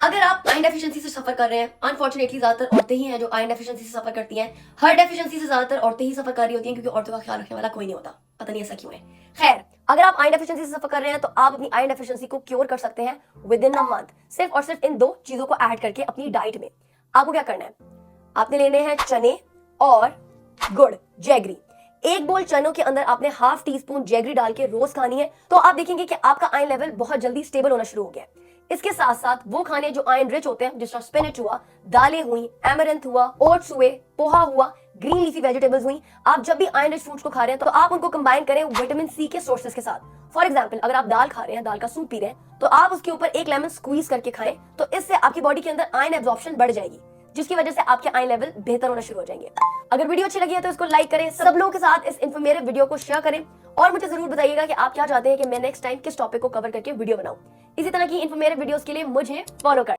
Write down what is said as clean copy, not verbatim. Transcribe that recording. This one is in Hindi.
अगर आप आयरन डेफिशिएंसी से सफर कर रहे हैं, अनफॉर्चुनेटली ज्यादातर औरतें ही हैं जो आयरन डेफिशिएंसी से सफर करती हैं। हर डेफिशिएंसी से ज्यादातर औरतें ही सफर कर रही होती हैं क्योंकि औरतों का ख्याल रखने वाला कोई नहीं होता। पता नहीं ऐसा क्यों है। खैर, अगर आप आयरन डेफिशिएंसी से सफर कर रहे हैं तो आप अपनी आयरन डेफिशिएंसी को क्योर कर सकते हैं विद इन अ मंथ, सिर्फ और सिर्फ इन 2 चीजों को ऐड करके अपनी डाइट में। आपको क्या करना है, आपने लेने हैं चने और गुड़, जैगरी। 1 बोल चनों के अंदर आपने ½ टीस्पून जैगरी डाल के रोज खानी है, तो आप देखेंगे कि आपका आयरन लेवल बहुत जल्दी स्टेबल होना शुरू हो गया है। इसके साथ साथ वो खाने जो आयरन रिच होते हैं, जिस तरह स्पिनच हुआ, दालें हुई, एमरंथ हुआ, ओट्स हुए, पोहा हुआ, ग्रीन लीफी वेजिटेबल्स हुई, आप जब भी आयरन रिच फूड्स को खा रहे हैं तो आप उनको कंबाइन करें विटामिन सी के सोर्सेज के साथ। फॉर एग्जाम्पल, अगर आप दाल खा रहे हैं, दाल का सूप पी रहे हैं, तो आप उसके ऊपर 1 लेमन स्क्वीज करके खाएं, तो इससे आपकी बॉडी के अंदर आयरन एब्जॉर्प्शन बढ़ जाएगी, जिसकी वजह से आपके आयरन लेवल बेहतर होना शुरू हो जाएंगे। अगर वीडियो अच्छी लगी है तो इसको लाइक करें, सब लोगों के साथ इस इन्फॉर्मेटिव वीडियो को शेयर करें और मुझे जरूर बताइएगा कि आप क्या चाहते हैं कि मैं नेक्स्ट टाइम किस टॉपिक को कवर करके वीडियो बनाऊं। इसी तरह की इन्फॉर्मेटिव वीडियोस के लिए मुझे फॉलो करें।